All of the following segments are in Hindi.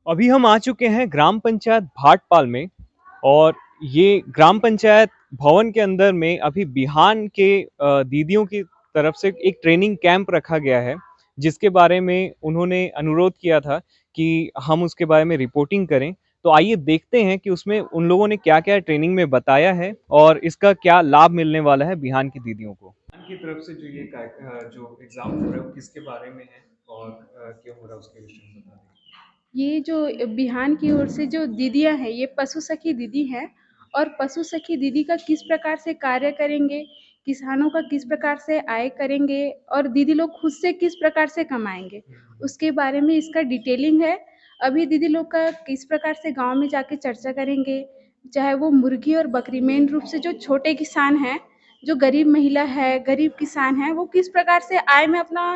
अभी हम आ चुके हैं ग्राम पंचायत भाटपाल में। और ये ग्राम पंचायत भवन के अंदर में अभी बिहान के दीदियों की तरफ से एक ट्रेनिंग कैंप रखा गया है, जिसके बारे में उन्होंने अनुरोध किया था कि हम उसके बारे में रिपोर्टिंग करें। तो आइए देखते हैं कि उसमें उन लोगों ने क्या क्या ट्रेनिंग में बताया है और इसका क्या लाभ मिलने वाला है बिहान की दीदियों को। बिहान की तरफ से जो जो एग्जाम हो रहा है वो किसके बारे में है और क्यों हो रहा है उसके विषय में बता दें। ये जो बिहान की ओर से जो दीदियाँ हैं, ये पशु सखी दीदी हैं और पशु सखी दीदी का किस प्रकार से कार्य करेंगे, किसानों का किस प्रकार से आय करेंगे और दीदी लोग खुद से किस प्रकार से कमाएँगे, उसके बारे में इसका डिटेलिंग है। अभी दीदी लोग का किस प्रकार से गाँव में जाके चर्चा करेंगे, चाहे वो मुर्गी और बकरी, मेन रूप से जो छोटे किसान हैं, जो गरीब महिला है, गरीब किसान हैं, वो किस प्रकार से आय में अपना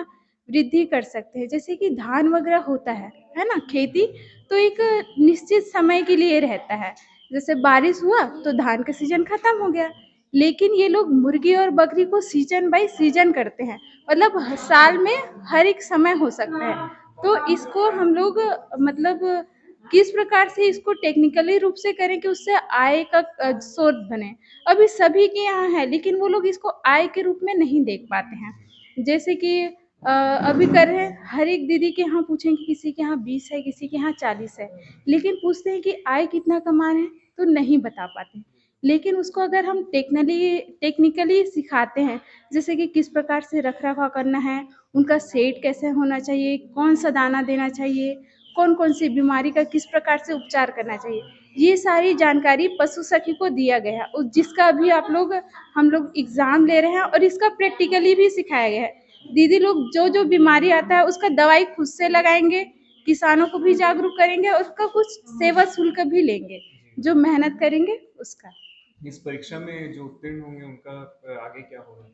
वृद्धि कर सकते हैं। जैसे कि धान वगैरह होता है ना? खेती तो एक निश्चित समय के लिए रहता है। जैसे बारिश हुआ तो धान का सीज़न खत्म हो गया। लेकिन ये लोग मुर्गी और बकरी को सीज़न बाय सीज़न करते हैं। मतलब साल में हर एक समय हो सकता है। तो इसको हम लोग मतलब किस प्रकार से इसको टेक्निकली रूप से करें कि उससे आय का स्रोत बने। अभी सभी के यहाँ है, लेकिन वो लोग इसको आय के रूप में नहीं देख पाते हैं। जैसे कि अभी कर रहे हैं, हर एक दीदी के यहाँ पूछेंगे, किसी के यहाँ 20 है, किसी के यहाँ 40 है, लेकिन पूछते हैं कि आय कितना कमा रहे हैं, तो नहीं बता पाते। लेकिन उसको अगर हम टेक्निकली सिखाते हैं, जैसे कि किस प्रकार से रख-रखाव करना है, उनका शेड कैसे होना चाहिए, कौन-सा दाना देना चाहिए, कौन-कौन सी बीमारी का किस प्रकार से उपचार करना चाहिए, ये सारी जानकारी पशु सखी को दिया गया है और जिसका अभी हम लोग एग्ज़ाम ले रहे हैं और इसका प्रैक्टिकली भी सिखाया गया है। दीदी लोग जो-जो बीमारी आता है उसका दवाई खुद से लगाएँगे, किसानों को भी जागरूक करेंगे और उसका कुछ सेवा शुल्क भी लेंगे, जो मेहनत करेंगे उसका। इस परीक्षा में जो उत्तीर्ण होंगे उनका आगे क्या होगा?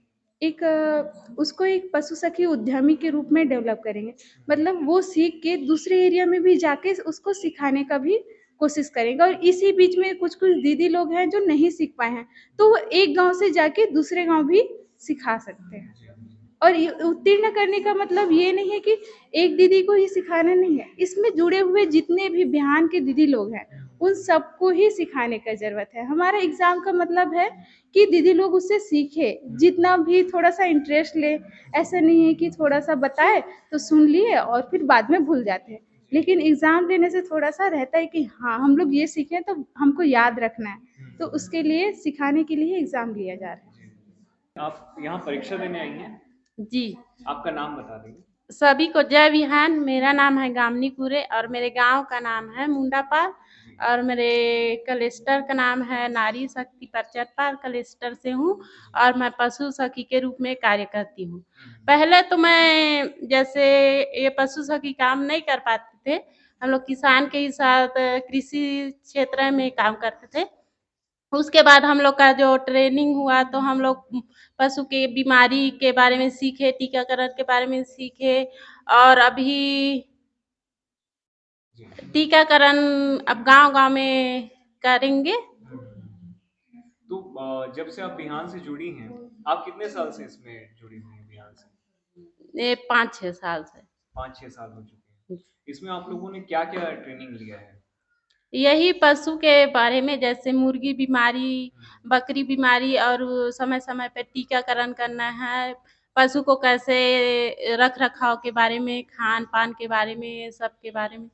उसको एक पशु सखी उद्यमी के रूप में डेवलप करेंगे। मतलब वो सीख के दूसरे एरिया में भी जाके उसको सिखाने का भी कोशिश करेंगे और इसी बीच में कुछ-कुछ दीदी लोग हैं जो नहीं सीख पाए हैं, तो वो एक गाँव से जाके दूसरे गाँव भी सिखा सकते हैं। और ये उत्तीर्ण करने का मतलब ये नहीं है कि एक दीदी को ही सिखाना नहीं है, इसमें जुड़े हुए जितने भी बिहान के दीदी लोग हैं, उन सबको ही सिखाने का ज़रूरत है। हमारा एग्ज़ाम का मतलब है कि दीदी लोग उससे सीखें, जितना भी थोड़ा-सा इंटरेस्ट लें। ऐसा नहीं है कि थोड़ा-सा बताए तो सुन लिए और फिर बाद में भूल जाते हैं। लेकिन एग्ज़ाम देने से थोड़ा-सा रहता है कि हाँ, हम लोग ये सीखें तो हमको याद रखना है। तो उसके लिए सिखाने के लिए एग्ज़ाम लिया जा रहा है। आप यहाँ परीक्षा देने आई हैं? जी, आपका नाम बता देंगे? सभी को जय विहान। मेरा नाम है गामिनी कुरे और मेरे गांव का नाम है मुंडापाल और मेरे क्लस्टर का नाम है नारी शक्ति परचतपाल क्लस्टर से हूँ और मैं पशु सखी के रूप में कार्य करती हूँ। पहले तो मैं जैसे ये पशु सखी काम नहीं कर पाते थे, हम लोग किसान के ही साथ कृषि क्षेत्र में काम करते थे। उसके बाद हम लोग का जो ट्रेनिंग हुआ तो हम लोग पशु के बीमारी के बारे में सीखे, टीकाकरण के बारे में सीखे और अभी टीकाकरण अब गाँव-गाँव में करेंगे। तो जब से आप बिहान से जुड़ी हैं, आप कितने साल से इसमें जुड़ी हुई हैं बिहान से? ये 5-6 साल से। 5-6 साल हो चुके हैं। इसमें आप लोगों ने क्या-क्या ट्रेनिंग लिया है? यही पशु के बारे में जैसे मुर्गी बीमारी, बकरी बीमारी और समय-समय पे टीकाकरण करना है, पशु को कैसे रख-रखाव के बारे में, खान-पान के बारे में, सब के बारे में।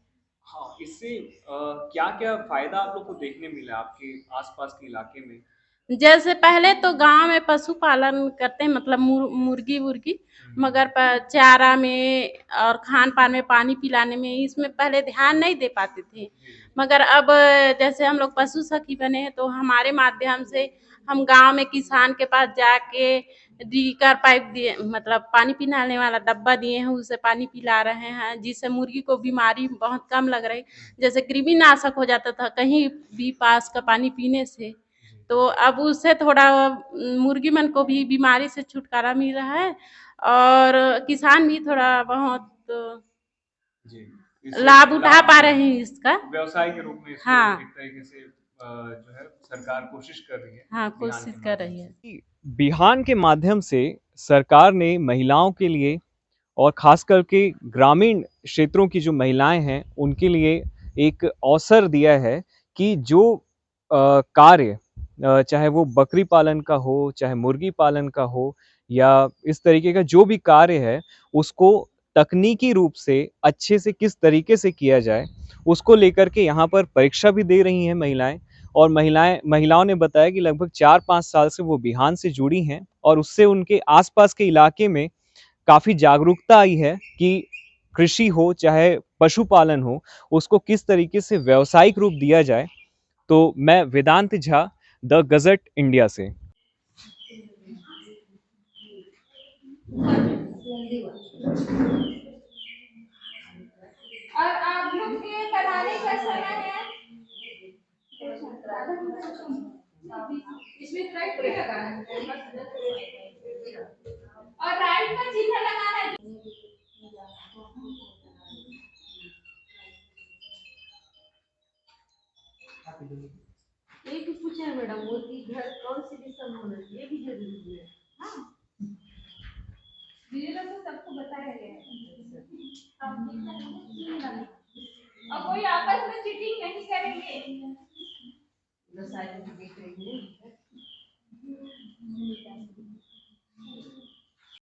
हाँ, इससे क्या-क्या फ़ायदा आप लोग को देखने मिला आपके आस-पास के इलाके में? जैसे पहले तो गाँव में पशुपालन करते हैं मतलब मुर्गी-वुर्गी, मगर चारा में और खान-पान में, पानी पिलाने में इसमें पहले ध्यान नहीं दे पाते थे। मगर अब जैसे हम लोग पशु सखी बने हैं तो हमारे माध्यम से हम गाँव में किसान के पास जाके ड्रिकर पाइप दिए मतलब पानी पिलाने वाला डब्बा दिए हैं, उससे पानी पिला रहे हैं, जिससे मुर्गी को बीमारी बहुत कम लग रही। जैसे कृमिनाशक हो जाता था कहीं भी पास का पानी पीने से। तो अब उससे थोड़ा मुर्गी मन को भी बीमारी से छुटकारा मिल रहा है और किसान भी थोड़ा बहुत जी, इससे लाभ उठा पा रहे हैं इसका। व्यवसाय के रूप में इसको हाँ, एक तरीके से जो है सरकार कोशिश कर रही है हाँ, बिहान कोशिश के कर माध्यम रही है। से। बिहान के माध्यम से सरकार ने महिलाओं के लिए और खास करके ग्रामीण क्षेत्रों की जो महिलाएं हैं उनके लिए एक अवसर दिया है कि जो कार्य चाहे वो बकरी पालन का हो, चाहे मुर्गी पालन का हो या इस तरीके का जो भी कार्य है, उसको तकनीकी रूप से अच्छे से किस तरीके से किया जाए, उसको लेकर के यहाँ पर परीक्षा भी दे रही हैं महिलाएँ। और महिलाओं ने बताया कि लगभग 4-5 साल से वो बिहान से जुड़ी हैं और उससे उनके आस-पास के इलाके में काफ़ी जागरूकता आई है कि कृषि हो चाहे पशुपालन हो, उसको किस तरीके से व्यावसायिक रूप दिया जाए। तो मैं वेदांत झा, द गज़ट इंडिया से। और आप लोग के बनाने का समय है इसमें राइट पे लगाना है और राइट का चिन्ह लगाना है। एक पूछा है मैडम, मोदी घर कौन सी दिशा में होना चाहिए, ये भी जरूरी है। हाँ, दीदी लोग को सबको बताया गया है और कोई आपस में चीटिंग नहीं करेंगे। साइड में देख रही है।